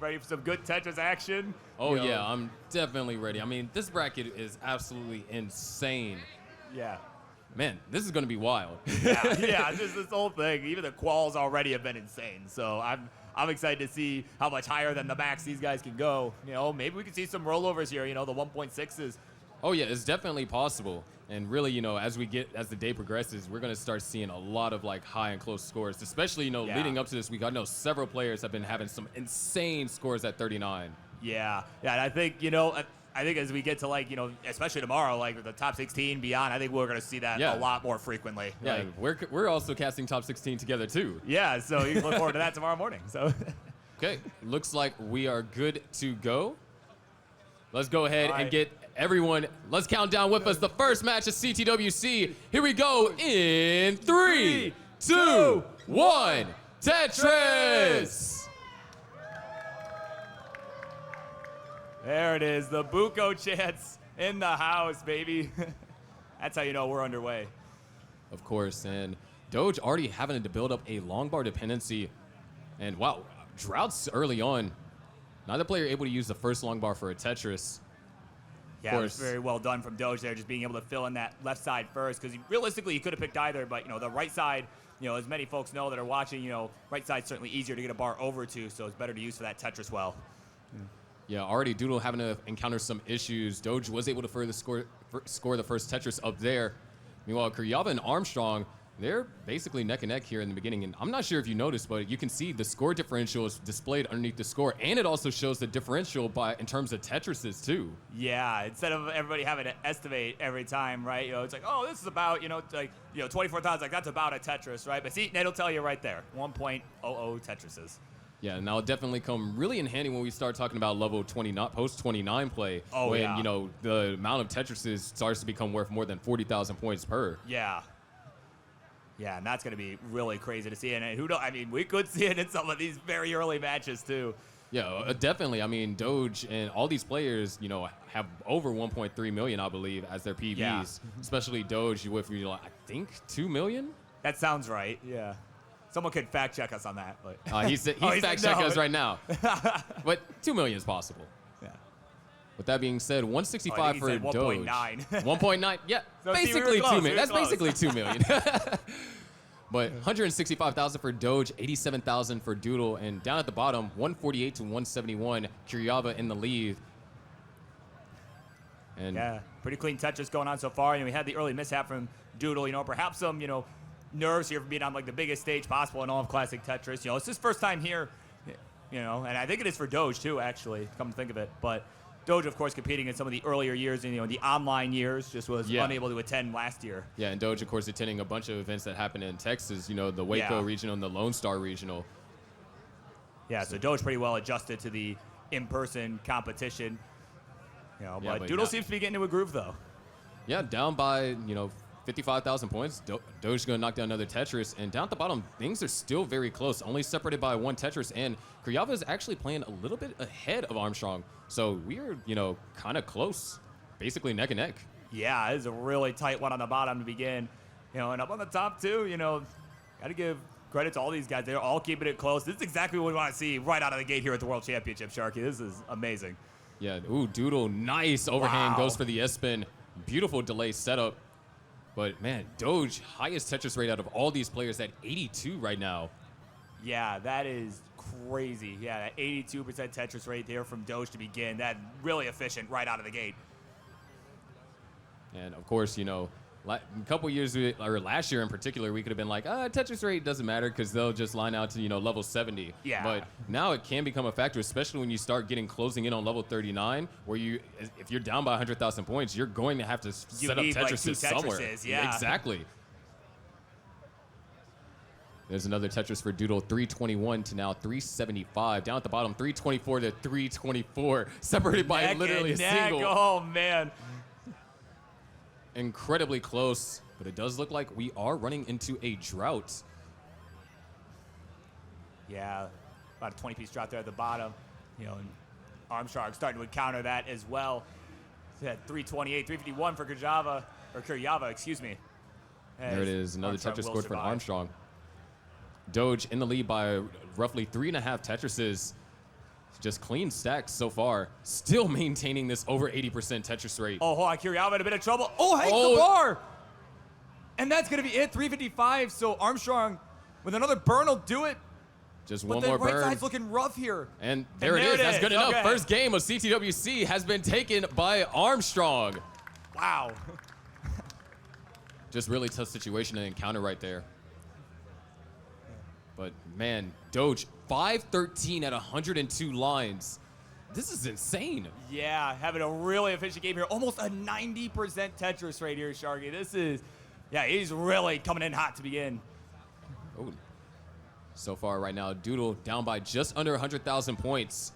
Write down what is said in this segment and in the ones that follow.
ready for some good Tetris action? Oh, yeah, I'm definitely ready. I mean, this bracket is absolutely insane. Yeah. Man, this is going to be wild. Yeah, just this whole thing. Even the quals already have been insane. So I'm excited to see how much higher than the max these guys can go. You know, maybe we can see some rollovers here. You know, the 1.6s. Oh yeah, it's definitely possible. And really, you know, as the day progresses, we're going to start seeing a lot of like high and close scores, especially, you know, leading up to this week. I know several players have been having some insane scores at 39. Yeah. Yeah. And I think, you know, I think as we get to like, you know, especially tomorrow, like the top 16 beyond, I think we're going to see that a lot more frequently. Yeah. Like, we're also casting top 16 together too. Yeah. So you can look forward to that tomorrow morning. So. Okay. Looks like we are good to go. Let's go ahead and get everyone, let's count down with us the first match of CTWC. Here we go in 3, 2, 1, Tetris! There it is, the Buko chants in the house, baby. That's how you know we're underway. Of course, and Doge already having to build up a long bar dependency. And wow, droughts early on. Neither player able to use the first long bar for a Tetris. Yeah, it was very well done from Doge there, just being able to fill in that left side first, because realistically, you could have picked either, but, you know, the right side, you know, as many folks know that are watching, you know, right side's certainly easier to get a bar over to, so it's better to use for that Tetris well. Yeah, already Doodle having to encounter some issues. Doge was able to further score the first Tetris up there. Meanwhile, Kirjava and Armstrong, they're basically neck and neck here in the beginning. And I'm not sure if you noticed, but you can see the score differential is displayed underneath the score. And it also shows the differential in terms of Tetrises, too. Yeah, instead of everybody having to estimate every time, right? You know, it's like, oh, this is about, you know, like, you know, 24,000, like, that's about a Tetris, right? But see, it'll tell you right there, 1.00 Tetrises. Yeah, and that'll definitely come really in handy when we start talking about level 29, post-29 play. Oh, when, you know, the amount of Tetrises starts to become worth more than 40,000 points per. Yeah. Yeah, and that's going to be really crazy to see. And who knows? I mean, we could see it in some of these very early matches, too. Yeah, definitely. I mean, Doge and all these players, you know, have over 1.3 million, I believe, as their PVs. Yeah. Especially Doge with, you know, I think 2 million? That sounds right, yeah. Someone could fact check us on that. But he's fact checking us right now. But 2 million is possible. Yeah. With that being said, 165 for Doge. 1.9. 1.9, yeah, So basically 2 million. That's close. basically 2 million. But 165,000 for Doge, 87,000 for Doodle, and down at the bottom, 148 to 171, Kirjava in the lead. And yeah, pretty clean Tetris going on so far. And we had the early mishap from Doodle, you know, perhaps some, you know, nerves here from being on like the biggest stage possible in all of Classic Tetris. You know, it's his first time here, you know, and I think it is for Doge too, actually, come to think of it. But Doge, of course, competing in some of the earlier years, and, you know, the online years, just was unable to attend last year. Yeah, and Doge, of course, attending a bunch of events that happened in Texas, you know, the Waco Regional and the Lone Star Regional. Yeah, so Doge pretty well adjusted to the in-person competition. You know, but Doodle seems to be getting into a groove, though. Yeah, down by, you know, 55,000 points. Doge's going to knock down another Tetris. And down at the bottom, things are still very close, only separated by one Tetris. And Kirjava is actually playing a little bit ahead of Armstrong. So we're, you know, kind of close, basically neck and neck. Yeah, it's a really tight one on the bottom to begin. You know, and up on the top, too, you know, got to give credit to all these guys. They're all keeping it close. This is exactly what we want to see right out of the gate here at the World Championship, Sharky. This is amazing. Yeah, ooh, Doodle, nice overhand, goes for the S-spin. Beautiful delay setup. But, man, Doge, highest Tetris rate out of all these players at 82 right now. Yeah, that is crazy. Yeah, that 82% Tetris rate there from Doge to begin. That really efficient right out of the gate. And, of course, you know, a couple years, or last year in particular, we could have been like, Tetris rate doesn't matter because they'll just line out to, you know, level 70. Yeah. But now it can become a factor, especially when you start closing in on level 39, where if you're down by 100,000 points, you're going to have to set up Tetrises somewhere. Yeah. Exactly. There's another Tetris for Doodle, 321 to now 375. Down at the bottom, 324 to 324, separated by literally a single. Oh, man. Incredibly close, but it does look like we are running into a drought. Yeah, about a 20-piece drought there at the bottom. You know, and Armstrong starting to encounter that as well. He had 328, 351 for Kirjava, excuse me. There it is, another Tetris scored for Armstrong. Doge in the lead by roughly 3.5 Tetrises. Just clean stacks so far. Still maintaining this over 80% Tetris rate. Oh, hold on. Kirjava in a bit of trouble. Oh, hangs the bar. And that's going to be it. 355. So Armstrong with another burn will do it. Just one more burn. But the right side's looking rough here. And there it is. That's good enough. Okay. First game of CTWC has been taken by Armstrong. Wow. Just really tough situation to encounter right there. But man, Doge, 513 at 102 lines. This is insane. Yeah, having a really efficient game here. Almost a 90% Tetris rate here, Sharky. This is, yeah, he's really coming in hot to begin. Oh. So far right now, Doodle down by just under 100,000 points.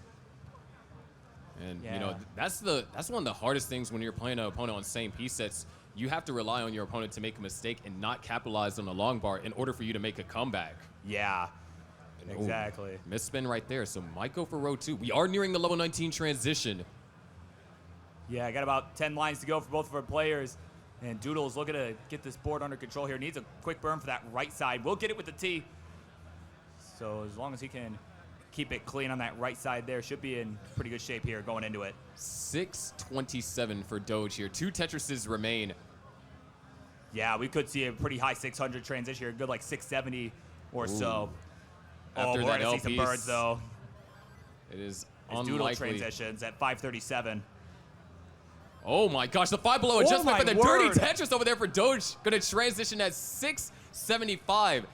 And, you know, that's one of the hardest things when you're playing an opponent on same piece sets. You have to rely on your opponent to make a mistake and not capitalize on the long bar in order for you to make a comeback. Yeah, exactly. Misspin right there, so might go for row 2. We are nearing the level 19 transition. Yeah, I got about 10 lines to go for both of our players. And Doodle's looking to get this board under control here. Needs a quick burn for that right side. We'll get it with the T. So as long as he can keep it clean on that right side there, should be in pretty good shape here going into it. 627 for Doge here. 2 Tetrises remain. Yeah, we could see a pretty high 600 transition here. Good like 670 or so. After we're that going to see some LPs, birds, though. It is As Doodle unlikely. transitions at 537. Oh my gosh, the 5 below adjustment my for the word. dirty Tetris over there for Doge. Going to transition at 675.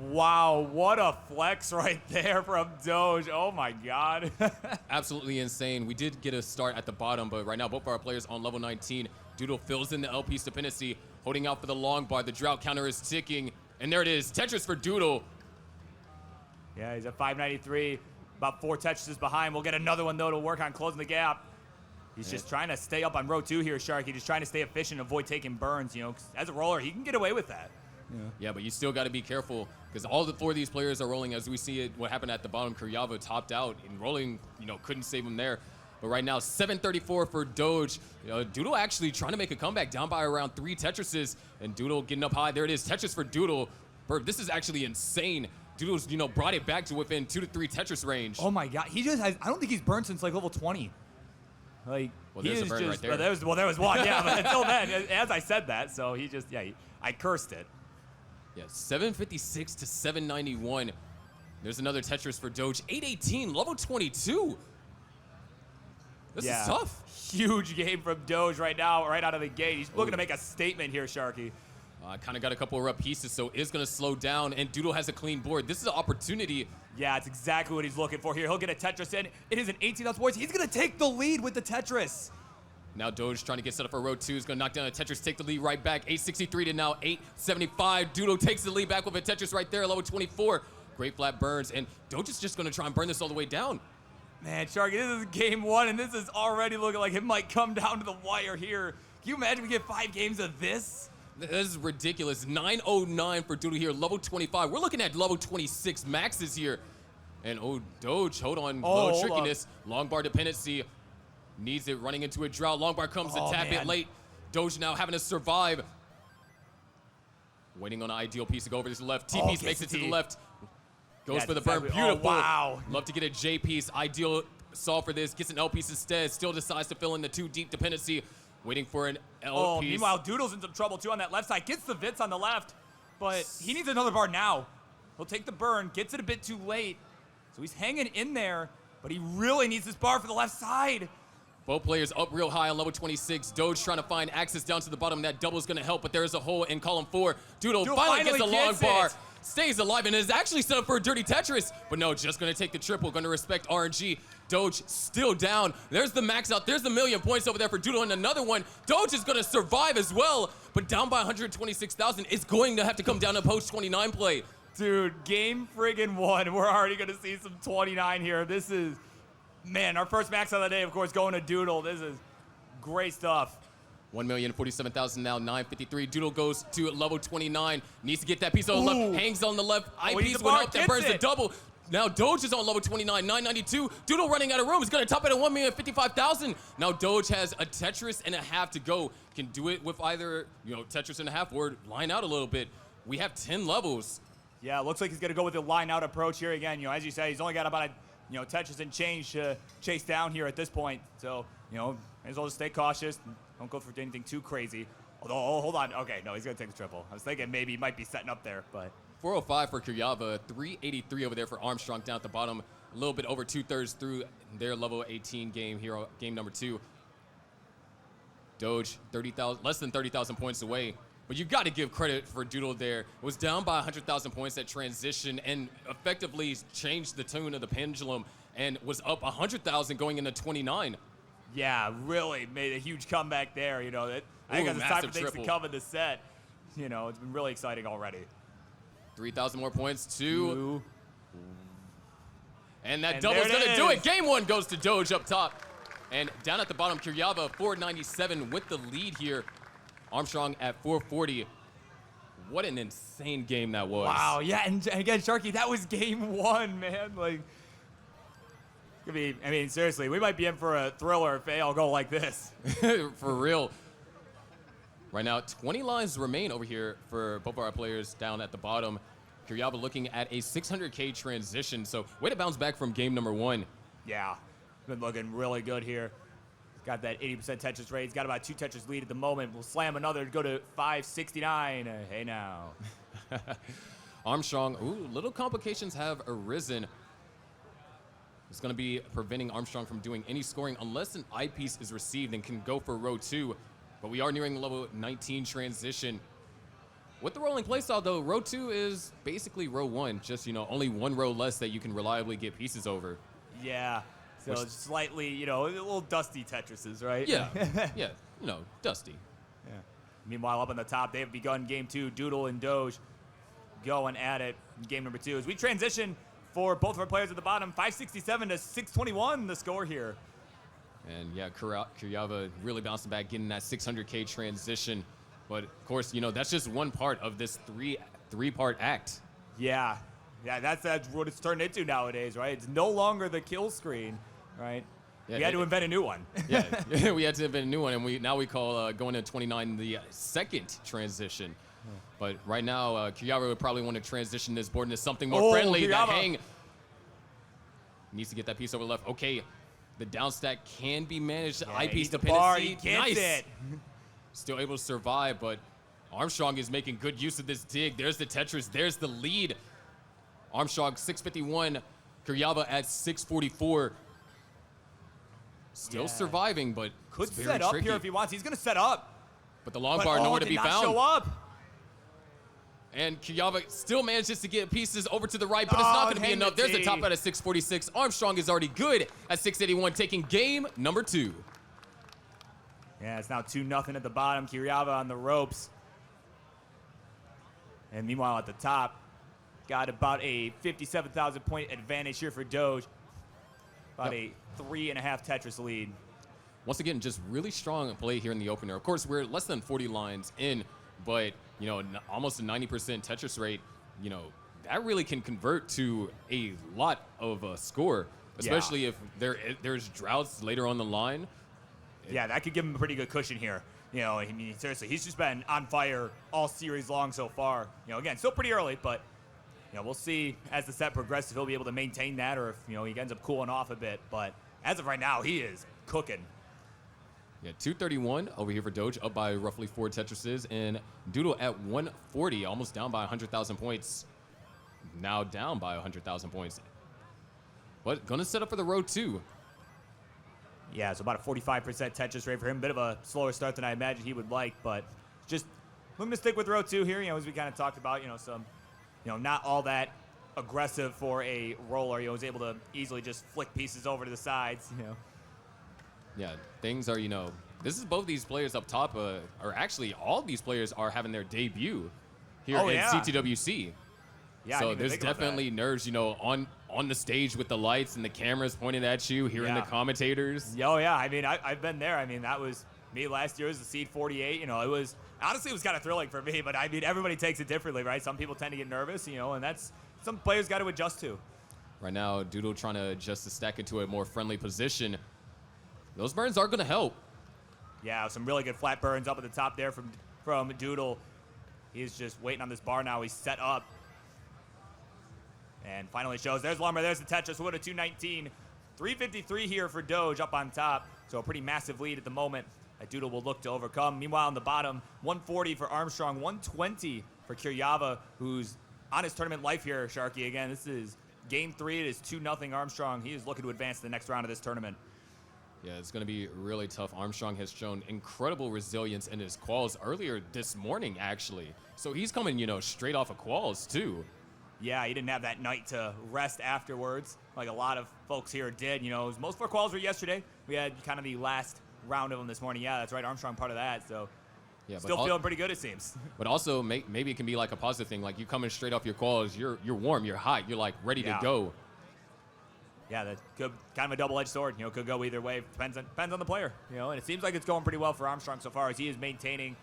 Wow, what a flex right there from Doge. Oh my God. Absolutely insane. We did get a start at the bottom, but right now both of our players on level 19. Doodle fills in the LP's dependency, holding out for the long bar. The drought counter is ticking, and there it is. Tetris for Doodle. Yeah, he's at 593, about 4 Tetrises behind. We'll get another one, though, to work on closing the gap. He's just trying to stay up on row 2 here, Sharky. Just trying to stay efficient, avoid taking burns, you know. 'Cause as a roller, he can get away with that. Yeah, but you still got to be careful because all the 4 of these players are rolling. As we see it, what happened at the bottom, Kirjava topped out and rolling, you know, couldn't save him there. But right now, 734 for Doge. You know, Doodle actually trying to make a comeback down by around 3 Tetrises, and Doodle getting up high. There it is, Tetris for Doodle. Bird, this is actually insane. Doodle's, you know, brought it back to within 2 to 3 Tetris range. Oh my God, he just has, I don't think he's burned since like level 20. Like, Well, there's a burn right there. Well, there was one, yeah, but until then, as I said that, so he just, I cursed it. Yeah, 756 to 791. There's another Tetris for Doge. 818, level 22. This is tough. Huge game from Doge right now, right out of the gate. He's looking to make a statement here, Sharky. Kind of got a couple of rough pieces, so is going to slow down, and Doodle has a clean board. This is an opportunity. Yeah, it's exactly what he's looking for here. He'll get a Tetris in. It is an 18,000 points. He's going to take the lead with the Tetris. Now Doge trying to get set up for row 2. He's going to knock down a Tetris, take the lead right back. 863 to now 875. Doodle takes the lead back with a Tetris right there, level 24. Great flat burns, and Doge is just going to try and burn this all the way down. Man, Sharky, this is game 1, and this is already looking like it might come down to the wire here. Can you imagine we get 5 games of this? This is ridiculous. 909 for Doodle here, level 25. We're looking at level 26 maxes here. And Doge, hold on, low trickiness. Long bar dependency. Needs it, running into a drought. Long bar comes a tad bit late. Doge now having to survive. Waiting on an ideal piece to go over to the left. T-piece makes it to the left. Goes for the burn. Beautiful. Oh, wow. Love to get a J-piece. Ideal solve for this. Gets an L-piece instead. Still decides to fill in the 2 deep dependency. Waiting for an L piece. Meanwhile, Doodle's in some trouble, too, on that left side. Gets the Vits on the left, but he needs another bar now. He'll take the burn. Gets it a bit too late. So he's hanging in there, but he really needs this bar for the left side. Both players up real high on level 26. Doge trying to find access down to the bottom. That double is going to help, but there's a hole in column 4. Doodle finally gets a long bar. Stays alive and is actually set up for a dirty Tetris. But no, just going to take the triple. Going to respect RNG. Doge still down. There's the max out. There's the 1,000,000 points over there for Doodle and another one. Doge is going to survive as well, but down by 126,000. It's going to have to come down to post 29 play. Dude, game friggin' 1. We're already going to see some 29 here. This is, man, our first max of the day, of course, going to Doodle. This is great stuff. 1,047,000 now, 953. Doodle goes to level 29. Needs to get that piece on the left. Hangs on the left. Eyepiece would help. That burns the double. Now Doge is on level 29, 992. Doodle running out of room. He's going to top it at 1,055,000. Now Doge has a Tetris and a half to go. Can do it with either, you know, Tetris and a half or line out a little bit. We have 10 levels. Yeah, it looks like he's going to go with the line out approach here again. You know, as you say, he's only got about Tetris and change to chase down here at this point. So, may as well just stay cautious. Don't go for anything too crazy. Although, hold on. Okay, no, he's going to take the triple. I was thinking maybe he might be setting up there, but. 405 for Kirjava, 383 over there for Armstrong down at the bottom. A little bit over 2/3 through their level 18 game here, game number 2. Doge, less than 30,000 points away. But you got to give credit for Doodle there. It was down by 100,000 points at transition and effectively changed the tune of the pendulum and was up 100,000 going into 29. Yeah, really made a huge comeback there. I think that's the time for things to come in the set. It's been really exciting already. 3,000 more points, 2. And that double's going to do it. Game 1 goes to Doge up top. And down at the bottom, Kirjava, 497 with the lead here. Armstrong at 440. What an insane game that was. Wow, yeah, and again, Sharky, that was game 1, man. Seriously, we might be in for a thriller if they all go like this. For real. Right now, 20 lines remain over here for both of our players down at the bottom. Kirjava looking at a 600K transition, so way to bounce back from game number 1. Yeah, been looking really good here. Got that 80% Tetris rate. He's got about 2 Tetris lead at the moment. We'll slam another to go to 569. Hey now. Armstrong, little complications have arisen. It's going to be preventing Armstrong from doing any scoring unless an eyepiece is received and can go for row 2. But we are nearing the level 19 transition. With the rolling playstyle, though, row 2 is basically row 1. Just, only one row less that you can reliably get pieces over. Yeah. So it's slightly, a little dusty Tetrises, right? Yeah. Yeah, dusty. Yeah. Meanwhile, up on the top, they've begun game 2. Doodle and Doge going at it in game number 2. As we transition for both of our players at the bottom, 567 to 621 the score here. And yeah, Kirjava really bouncing back, getting that 600K transition. But of course, that's just one part of this three-part act. Yeah. Yeah, that's what it's turned into nowadays, right? It's no longer the kill screen, right? Yeah, we had to invent a new one. Yeah, we had to invent a new one, and now we call going to 29 the second transition. But right now, Kirjava would probably want to transition this board into something more friendly. That hang needs to get that piece over left. Okay, the down stack can be managed. Yeah, eyepiece dependency. Nice. It. Still able to survive, but Armstrong is making good use of this dig. There's the Tetris. There's the lead. Armstrong 651, Kirjava at 644. Still surviving, but could set up here if he wants. He's going to set up. But the long bar nowhere to be found. Show up. And Kirjava still manages to get pieces over to the right, but it's not going to be enough. There's the top out at 646. Armstrong is already good at 681, taking game number 2. Yeah, it's now 2-0 at the bottom. Kirjava on the ropes. And meanwhile at the top, got about a 57,000 point advantage here for Doge. About a 3.5 Tetris lead. Once again, just really strong play here in the opener. Of course, we're less than 40 lines in, but almost a 90% Tetris rate. That really can convert to a lot of score, especially if there's droughts later on the line. Yeah, that could give him a pretty good cushion here. Seriously, he's just been on fire all series long so far. Again, still pretty early, but we'll see as the set progresses if he'll be able to maintain that or if, he ends up cooling off a bit. But as of right now, he is cooking. Yeah, 231 over here for Doge, up by roughly 4 Tetrises, and Doodle at 140, almost down by 100,000 points. Now down by 100,000 points. But gonna set up for the row 2. Yeah, so about a 45% Tetris rate for him. Bit of a slower start than I imagined he would like, but just looking to stick with row 2 here, as we kind of talked about, some, not all that aggressive for a roller. Was able to easily just flick pieces over to the sides, Yeah, things are, this is both these players up top, or actually all these players are having their debut here in CTWC. Yeah, so there's definitely nerves, on the stage with the lights and the cameras pointed at you, hearing the commentators. Oh, yeah. I've been there. That was me last year. It was the Seed 48. It was kind of thrilling for me, but everybody takes it differently, right? Some people tend to get nervous, and that's some players got to adjust to. Right now, Doodle trying to adjust the stack into a more friendly position. Those burns are going to help. Yeah, some really good flat burns up at the top there from Doodle. He's just waiting on this bar now. He's set up. And finally shows. There's Lumber. There's the Tetris. We'll go to 219. 353 here for Doge up on top. So a pretty massive lead at the moment that Doodle will look to overcome. Meanwhile, on the bottom, 140 for Armstrong, 120 for Kirjava, who's on his tournament life here, Sharky. Again, this is game 3. It is 2-0 Armstrong. He is looking to advance to the next round of this tournament. Yeah, it's going to be really tough. Armstrong has shown incredible resilience in his quals earlier this morning, actually. So he's coming, straight off of quals, too. Yeah, he didn't have that night to rest afterwards, like a lot of folks here did. Most of our quals were yesterday. We had kind of the last round of them this morning. Yeah, that's right. Armstrong part of that. So yeah, still feeling pretty good, it seems. But also, maybe it can be like a positive thing. Like you coming straight off your quals, you're warm, you're hot, you're like ready to go. Yeah, that could kind of a double-edged sword. Could go either way. Depends on the player. And it seems like it's going pretty well for Armstrong so far as he is maintaining,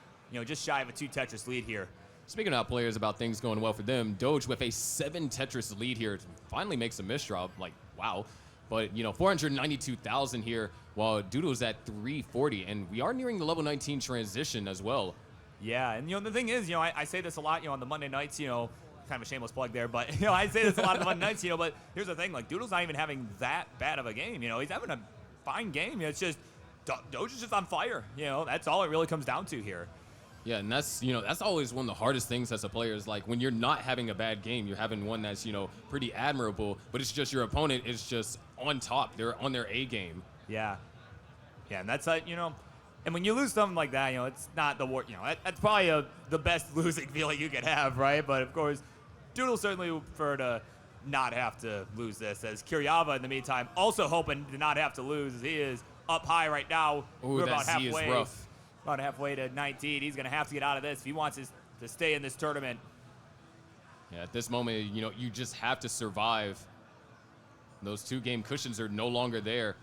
just shy of a 2 Tetris lead here. Speaking of players about things going well for them, Doge with a 7 Tetris lead here finally makes a misdraw. Like, wow. But, 492,000 here while Doodle's at 340. And we are nearing the level 19 transition as well. Yeah, and, the thing is, I say this a lot, on the Monday nights, kind of a shameless plug there. But, I say this a lot on the Monday nights, but here's the thing. Like, Doodle's not even having that bad of a game. He's having a fine game. It's just Doge is just on fire. That's all it really comes down to here. Yeah, and that's always one of the hardest things as a player is like when you're not having a bad game, you're having one that's, pretty admirable, but it's just your opponent is just on top. They're on their A game. Yeah. Yeah, and that's like, and when you lose something like that, it's not the war, that's probably the best losing feeling you could have, right? But of course, Doodle certainly would prefer to not have to lose this, as Kirjava in the meantime also hoping to not have to lose as he is up high right now. Ooh, we're that about Z halfway. is rough. About halfway to 19. He's going to have to get out of this if he wants to stay in this tournament. Yeah, at this moment, you just have to survive. Those 2-game cushions are no longer there.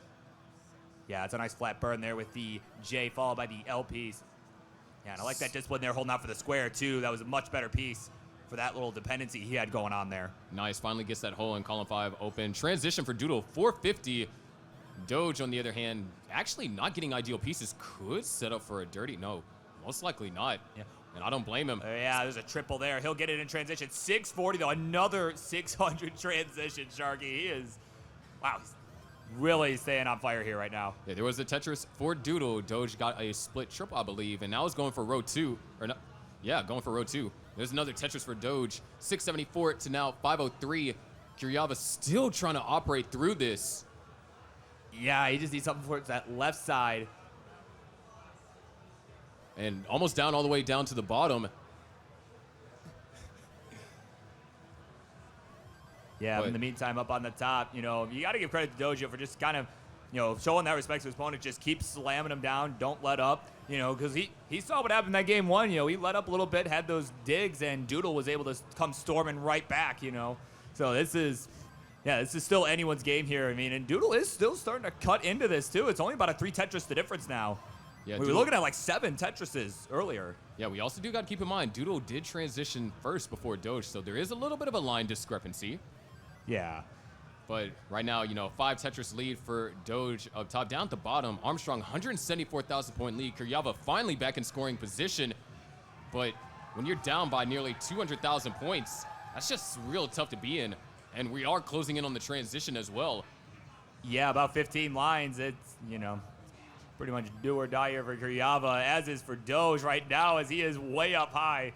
Yeah, it's a nice flat burn there with the J followed by the L piece. Yeah, and I like that discipline there holding out for the square, too. That was a much better piece for that little dependency he had going on there. Nice. Finally gets that hole in column 5 open. Transition for Doodle, 450. Doge, on the other hand, actually not getting ideal pieces, could set up for a dirty. No, most likely not. Yeah. And I don't blame him. Yeah, there's a triple there. He'll get it in transition. 640, though. Another 600 transition, Sharky. He is, wow, he's really staying on fire here right now. Yeah, there was a Tetris for Doodle. Doge got a split triple, I believe, and now is going for row 2. Or no, yeah, going for row 2. There's another Tetris for Doge. 674 to now 503. Kirjava still trying to operate through this. Yeah, he just needs something for that left side. And almost down all the way down to the bottom. Yeah, but in the meantime, up on the top, you got to give credit to Doge for just kind of, showing that respect to his opponent. Just keep slamming him down. Don't let up, because he saw what happened in that game 1. He let up a little bit, had those digs, and Doodle was able to come storming right back, So this is still anyone's game here. I mean, and Doodle is still starting to cut into this, too. It's only about a 3 Tetris the difference now. Yeah, we were looking at like 7 Tetrises earlier. Yeah, we also do got to keep in mind, Doodle did transition first before Doge, so there is a little bit of a line discrepancy. Yeah. But right now, 5 Tetris lead for Doge up top. Down at the bottom, Armstrong, 174,000 point lead. Kirjava finally back in scoring position. But when you're down by nearly 200,000 points, that's just real tough to be in. And we are closing in on the transition as well. Yeah, about 15 lines. It's, pretty much do or die here for Kirjava, as is for Doge right now, as he is way up high.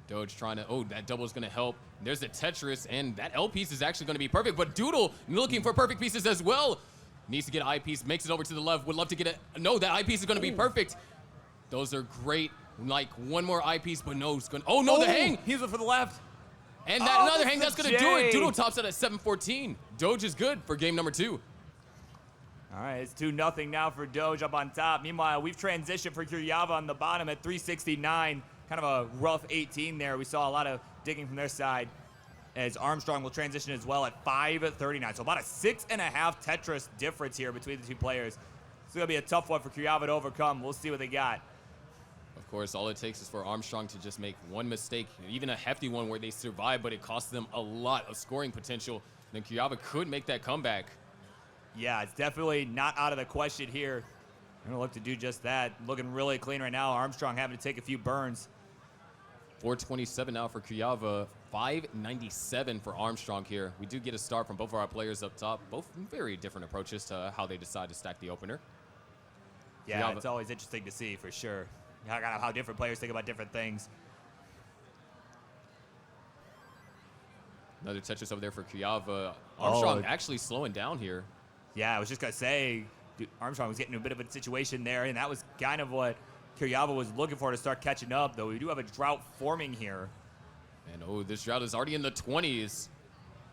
Doge trying to, that double is going to help. There's the Tetris, and that L piece is actually going to be perfect. But Doodle looking for perfect pieces as well. Needs to get I piece, makes it over to the left. Would love to get it. No, that I piece is going to be perfect. Those are great. Like one more I piece, but no, it's going to, oh no, the hang. He's for the left. And that another hang, that's going to do it. Doodle tops out at 714. Doge is good for game number 2. All right, it's 2-0 now for Doge up on top. Meanwhile, we've transitioned for Kirjava on the bottom at 369. Kind of a rough 18 there. We saw a lot of digging from their side, as Armstrong will transition as well at 539. So about a 6.5 Tetris difference here between the two players. It's going to be a tough one for Kirjava to overcome. We'll see what they got. Of course, all it takes is for Armstrong to just make one mistake, even a hefty one where they survive, but it costs them a lot of scoring potential. Then Kirjava could make that comeback. Yeah, it's definitely not out of the question here. I'm going to look to do just that. Looking really clean right now. Armstrong having to take a few burns. 427 now for Kirjava. 597 for Armstrong here. We do get a start from both of our players up top. Both very different approaches to how they decide to stack the opener. Yeah, it's always interesting to see for sure. How different players think about different things. Another Tetris over there for Kirjava. Armstrong actually slowing down here. Yeah, I was just going to say, dude, Armstrong was getting in a bit of a situation there, and that was kind of what Kirjava was looking for to start catching up, though we do have a drought forming here. And this drought is already in the 20s.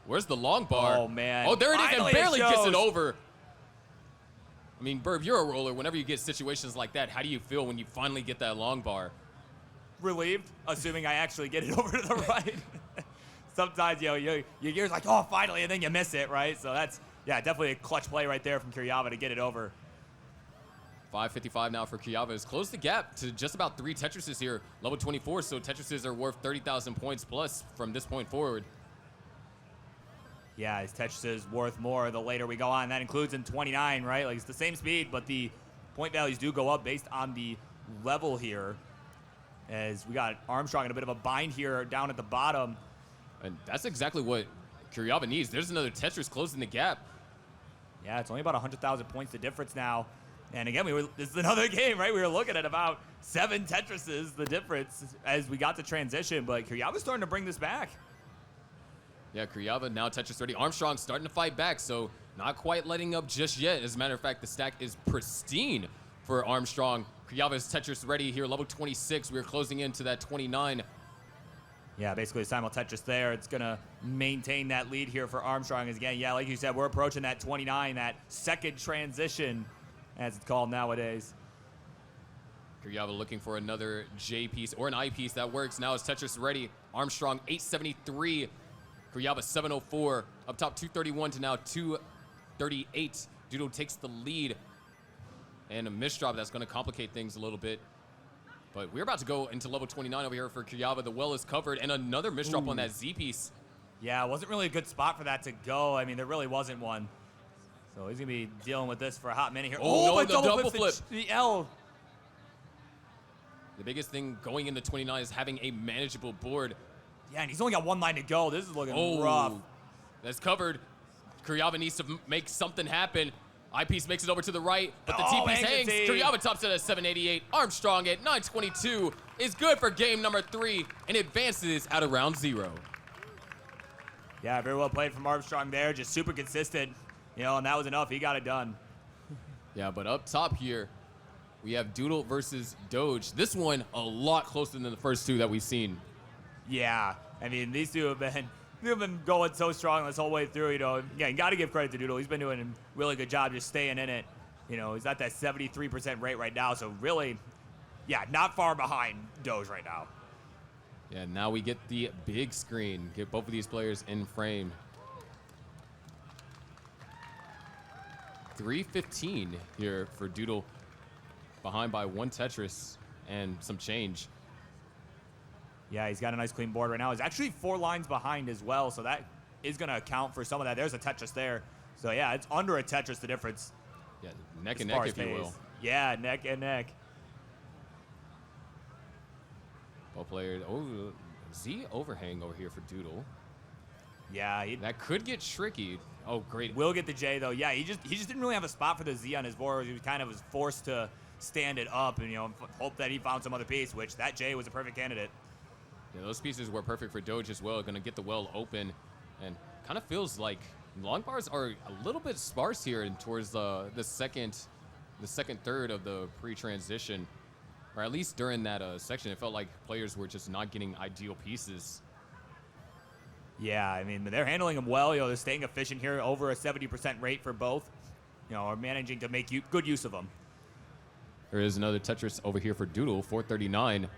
Where's the long bar? Oh, man. Oh, there it is, and barely gets it over. I mean, Burb, you're a roller. Whenever you get situations like that, how do you feel when you finally get that long bar? Relieved, assuming I actually get it over to the right. Sometimes, you're like, oh, finally, and then you miss it, right? So that's, definitely a clutch play right there from Kirjava to get it over. 5:55 now for Kirjava has closed the gap to just about 3 Tetrises here, level 24, so Tetrises are worth 30,000 points plus from this point forward. Yeah, his Tetris is worth more the later we go on. That includes in 29, right? Like, it's the same speed, but the point values do go up based on the level here. As we got Armstrong in a bit of a bind here down at the bottom. And that's exactly what Kirjava needs. There's another Tetris closing the gap. Yeah, it's only about 100,000 points the difference now. And again, this is another game, right? We were looking at about 7 Tetrises, the difference, as we got to transition. But Kirjava's starting to bring this back. Yeah, Kirjava now Tetris 30. Armstrong starting to fight back, so not quite letting up just yet. As a matter of fact, the stack is pristine for Armstrong. Kirjava's Tetris ready here, level 26. We're closing into that 29. Yeah, basically a simul Tetris there. It's going to maintain that lead here for Armstrong. As again, like you said, we're approaching that 29, that second transition, as it's called nowadays. Kirjava looking for another J piece or an I piece. That works. Now is Tetris ready. Armstrong 873. Kirjava 704. Up top 231 to now 238. Doodle takes the lead. And a misdrop that's going to complicate things a little bit. But we're about to go into level 29 over here for Kirjava. The well is covered, and another misdrop on that Z piece. Yeah, it wasn't really a good spot for that to go. I mean, there really wasn't one. So he's going to be dealing with this for a hot minute here. Oh, no, the double flip. The L. The biggest thing going into 29 is having a manageable board. Yeah, and he's only got 1 line to go. This is looking rough. That's covered. Kirjava needs to make something happen. Eyepiece makes it over to the right, but the T-piece hangs. Kirjava tops it at 788. Armstrong at 922 is good for game number 3 and advances out of round 0. Yeah, very well played from Armstrong there. Just super consistent, and that was enough. He got it done. Yeah, but up top here, we have Doodle versus Doge. This one a lot closer than the first 2 that we've seen. Yeah, I mean, these two have been going so strong this whole way through, Yeah, you got to give credit to Doodle. He's been doing a really good job just staying in it. He's at that 73% rate right now, so really, not far behind Doge right now. Yeah, now we get the big screen. Get both of these players in frame. 3:15 here for Doodle, behind by 1 Tetris and some change. Yeah, he's got a nice clean board right now. He's actually 4 lines behind as well, so that is going to account for some of that. There's a Tetris there. So, yeah, it's under a Tetris, the difference. Yeah, neck and neck, if you will. Yeah, neck and neck. Both players. Oh, Z overhang over here for Doodle. Yeah. That could get tricky. Oh, great. Will get the J, though. Yeah, he just didn't really have a spot for the Z on his board. He was forced to stand it up and, hope that he found some other piece, which that J was a perfect candidate. Yeah, those pieces were perfect for Doge as well. Going to get the well open, and kind of feels like long bars are a little bit sparse here and towards the second third of the pre-transition, or at least during that section. It felt like players were just not getting ideal pieces. Yeah, I mean, they're handling them well. They're staying efficient here, over a 70% rate for both. Are managing to make good use of them. There is another Tetris over here for Doodle, 439.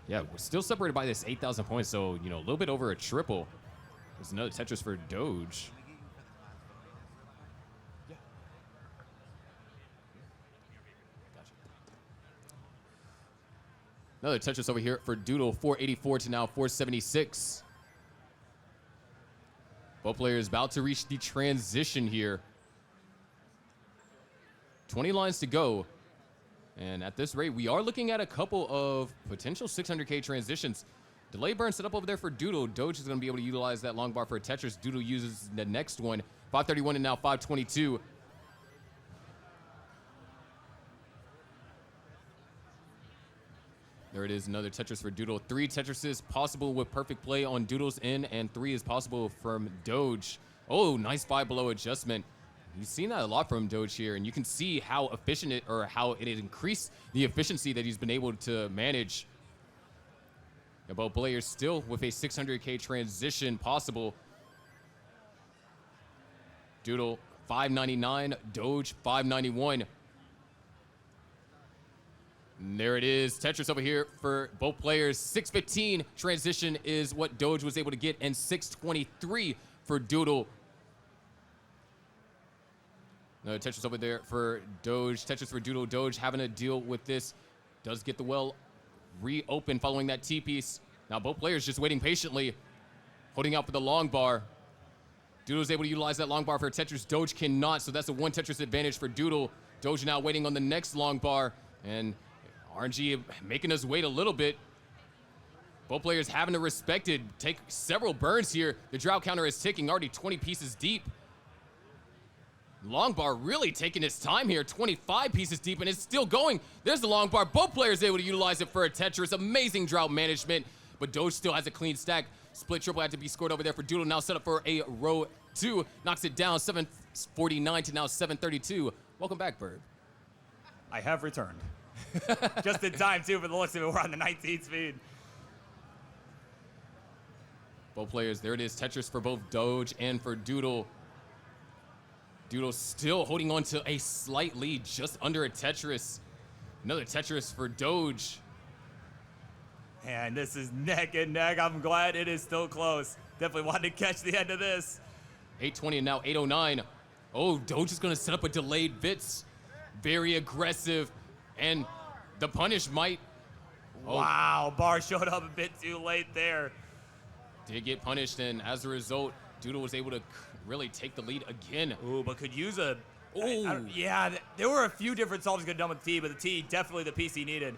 Yeah, we're still separated by this 8,000 points, so, a little bit over a triple. There's another Tetris for Doge. Yeah. Gotcha. Another Tetris over here for Doodle, 484 to now 476. Both players about to reach the transition here. 20 lines to go. And at this rate, we are looking at a couple of potential 600K transitions. Delay burn set up over there for Doodle. Doge is going to be able to utilize that long bar for a Tetris. Doodle uses the next one. 531 and now 522. There it is, another Tetris for Doodle. 3 Tetrises possible with perfect play on Doodle's end, and 3 is possible from Doge. Oh, nice 5 below adjustment. You've seen that a lot from Doge here, and you can see how efficient it, or how it increased the efficiency that he's been able to manage. Both players still with a 600K transition possible. Doodle 599, Doge 591. And there it is, Tetris over here for both players. 615 transition is what Doge was able to get, and 623 for Doodle. Another Tetris over there for Doge. Tetris for Doodle. Doge having to deal with this. Does get the well reopened following that T-piece. Now both players just waiting patiently, holding out for the long bar. Doodle is able to utilize that long bar for Tetris. Doge cannot, so that's a 1 Tetris advantage for Doodle. Doge now waiting on the next long bar, and RNG making us wait a little bit. Both players having to respect it, take several burns here. The drought counter is ticking, already 20 pieces deep. Long bar really taking its time here, 25 pieces deep, and it's still going. There's the long bar. Both players able to utilize it for a Tetris. Amazing drought management, but Doge still has a clean stack. Split triple had to be scored over there for Doodle. Now set up for a row 2. Knocks it down, 749 to now 732. Welcome back, Bird. I have returned. Just in time, too, for the looks of it. We're on the 19th speed. Both players, there it is. Tetris for both Doge and for Doodle. Doodle still holding on to a slight lead, just under a Tetris. Another Tetris for Doge. And this is neck and neck. I'm glad it is still close. Definitely wanted to catch the end of this. 820 and now 809. Oh, Doge is going to set up a delayed bits. Very aggressive. And the punish might... Oh. Wow, bar showed up a bit too late there. Did get punished, and as a result, Doodle was able to really take the lead again. Ooh, but could use a... Ooh. Yeah, there were a few different solves could have done with the T, but the T, definitely the piece he needed.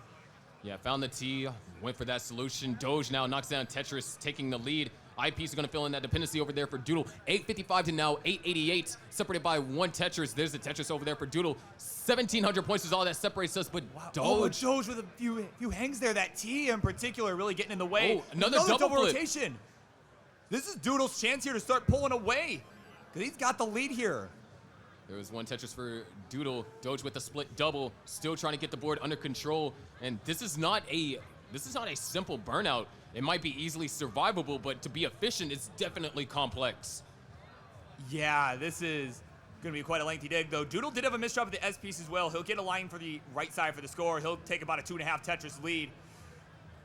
Yeah, found the T, went for that solution. Doge now knocks down Tetris, taking the lead. Eyepiece is going to fill in that dependency over there for Doodle. 855 to now 888, separated by 1 Tetris. There's the Tetris over there for Doodle. 1,700 points is all that separates us, but wow. Doge. Doge with a few hangs there. That T in particular really getting in the way. Oh, another double flip. Rotation. This is Doodle's chance here to start pulling away, because he's got the lead here. There was 1 Tetris for Doodle. Doge with a split double, still trying to get the board under control. And this is not a simple burnout. It might be easily survivable, but to be efficient, it's definitely complex. Yeah, this is going to be quite a lengthy dig, though. Doodle did have a misdrop at the S piece as well. He'll get a line for the right side for the score. He'll take about a 2.5 Tetris lead.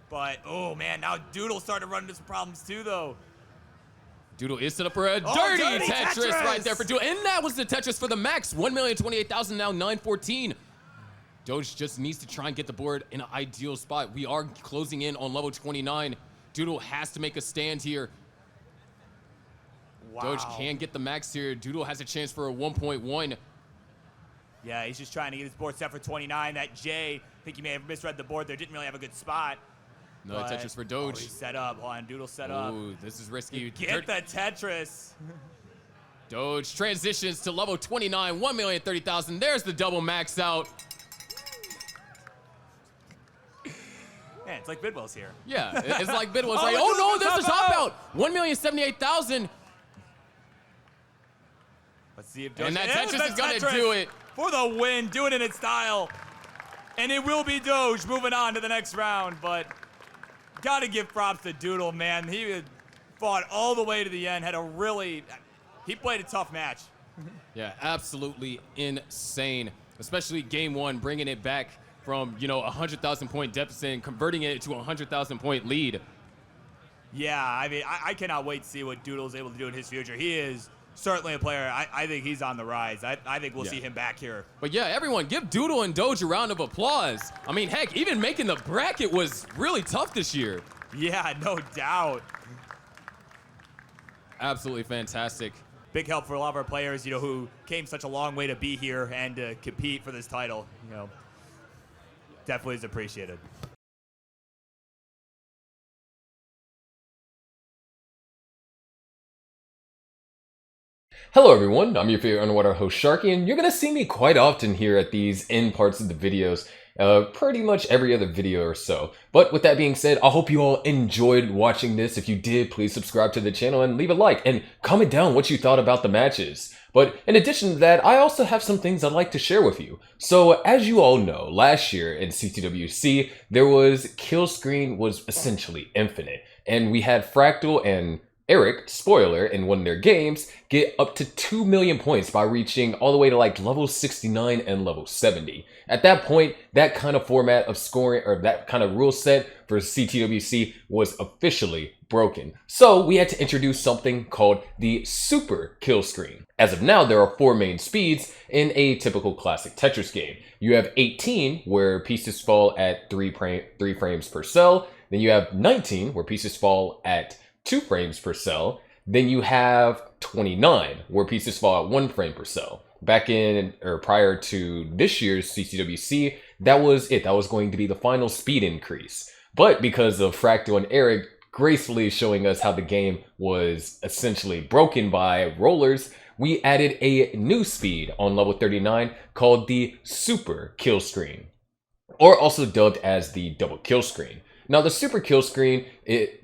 But, oh, man, now Doodle started to run into some problems, too, though. Doodle is set up for a dirty Tetris right there for Doodle. And that was the Tetris for the max. 1,028,000, now 914. Doge just needs to try and get the board in an ideal spot. We are closing in on level 29. Doodle has to make a stand here. Wow. Doge can get the max here. Doodle has a chance for a 1.1. Yeah, he's just trying to get his board set for 29. That J, I think he may have misread the board there. Didn't really have a good spot. Another Tetris for Doge. Oh, he's set up. Hold on, Doodle set up. Ooh, this is risky. Get the Tetris. Doge transitions to level 29, 1,030,000. There's the double max out. Yeah, it's like Bidwell's here. Yeah, it's like Bidwell's like, oh no, there's the top out. 1,078,000. Let's see if Doge... And that Tetris is going to do it. For the win, doing it in style. And it will be Doge moving on to the next round, but got to give props to Doodle, man. He fought all the way to the end, he played a tough match. Yeah, absolutely insane, especially game 1, bringing it back from, a 100,000 point deficit and converting it to a 100,000 point lead. Yeah, I mean, I cannot wait to see what Doodle's able to do in his future. He is certainly a player. I think he's on the rise. I think we'll see him back here. But yeah, everyone, give Doodle and Doge a round of applause. I mean, heck, even making the bracket was really tough this year. Yeah, no doubt. Absolutely fantastic. Big help for a lot of our players, who came such a long way to be here and to compete for this title. Definitely is appreciated. Hello everyone, I'm your favorite underwater host Sharky, and you're gonna see me quite often here at these end parts of the videos, pretty much every other video or so. But with that being said, I hope you all enjoyed watching this. If you did, please subscribe to the channel and leave a like, and comment down what you thought about the matches. But in addition to that, I also have some things I'd like to share with you. So as you all know, last year in CTWC, kill screen was essentially infinite, and we had Fractal and Eric, spoiler, in one of their games, get up to 2 million points by reaching all the way to like level 69 and level 70. At that point, that kind of format of scoring, or that kind of rule set for CTWC was officially broken. So we had to introduce something called the super kill screen. As of now, there are 4 main speeds in a typical classic Tetris game. You have 18, where pieces fall at 3 frames per cell. Then you have 19, where pieces fall at 2 frames per cell. Then you have 29, where pieces fall at 1 frame per cell. Back in, or prior to this year's CTWC, that was it. That was going to be the final speed increase. But because of Fractal and Eric gracefully showing us how the game was essentially broken by rollers, we added a new speed on level 39 called the super kill screen, or also dubbed as the double kill screen. Now the super kill screen,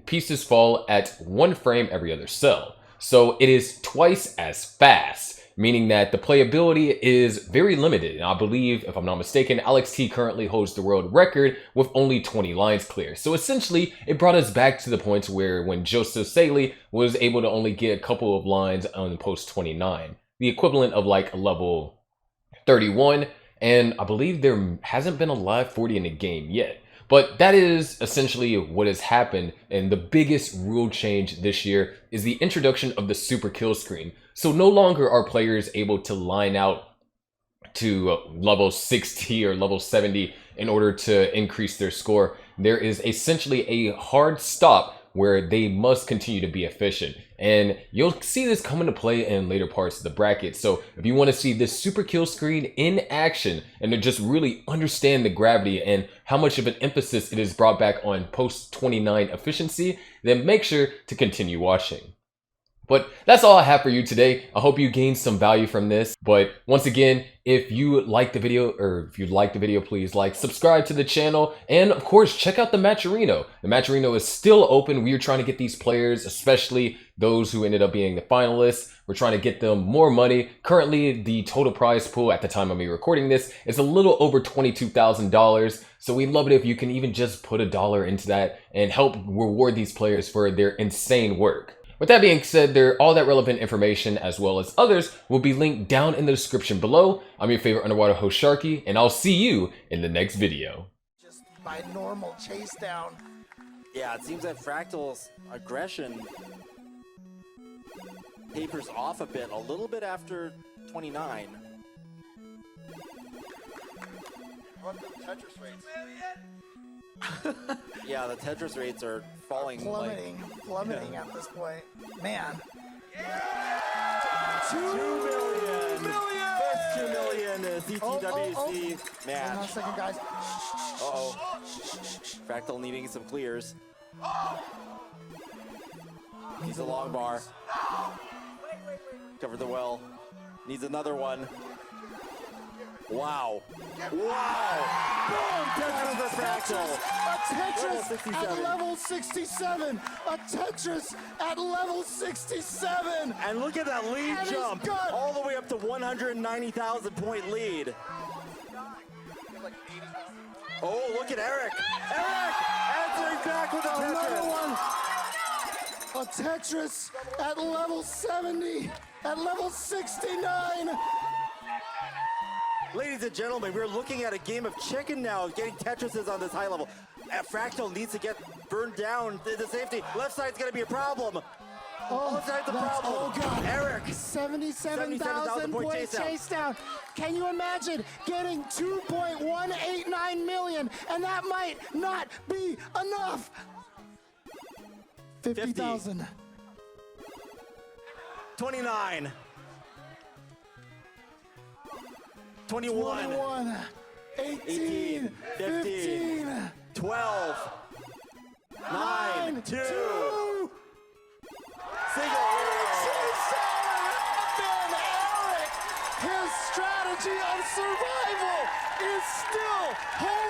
pieces fall at 1 frame every other cell. So it is twice as fast, meaning that the playability is very limited. And I believe, if I'm not mistaken, Alex T currently holds the world record with only 20 lines clear. So essentially, it brought us back to the point where when Joseph Saley was able to only get a couple of lines on post 29, the equivalent of like a level 31. And I believe there hasn't been a live 40 in the game yet. But that is essentially what has happened, and the biggest rule change this year is the introduction of the super kill screen. So no longer are players able to line out to level 60 or level 70 in order to increase their score. There is essentially a hard stop where they must continue to be efficient. And you'll see this come into play in later parts of the bracket. So if you want to see this super kill screen in action and to just really understand the gravity and how much of an emphasis it is brought back on post 29 efficiency, then make sure to continue watching. But that's all I have for you today. I hope you gained some value from this. But once again, if you like the video, or if you like the video, please like, subscribe to the channel, and of course, check out the Matcherino. The Matcherino is still open. We are trying to get these players, especially those who ended up being the finalists. We're trying to get them more money. Currently, the total prize pool at the time of me recording this is a little over $22,000. So we'd love it if you can even just put $1 into that and help reward these players for their insane work. With that being said, all that relevant information as well as others will be linked down in the description below. I'm your favorite underwater host Sharky, and I'll see you in the next video. Just by normal chase down. Yeah, it seems that Fractal's aggression tapers off a little bit after 29. What the Tetris rates? Yeah, the Tetris rates are falling. Plummeting at this point. Man. 2 million! First 2 million CTWC match. Hang on a second, guys. Uh-oh. Fractal needing some clears. Needs a long bar. Covered the well. Needs another one. Wow. Wow. Boom! Tetris for Fractal. A Tetris at level 67. A Tetris at level 67. And look at that lead And jump. he's got- All the way up to 190,000 point lead. Oh, look at Eric. Eric answering back with a Another Tetris. one. A Tetris at level 70. At level 69. Ladies and gentlemen, we're looking at a game of chicken now, getting Tetrises on this high level. Fractal needs to get burned down into safety. Left side's going to be a problem. Left side's a problem. Oh, God. Eric. 77,000 point chase down. Can you imagine getting 2.189 million? And that might not be enough. 50,000. 29. 21. 18. 15. 12. 9. 2. Single. Chase down. strategy of survival is still holding.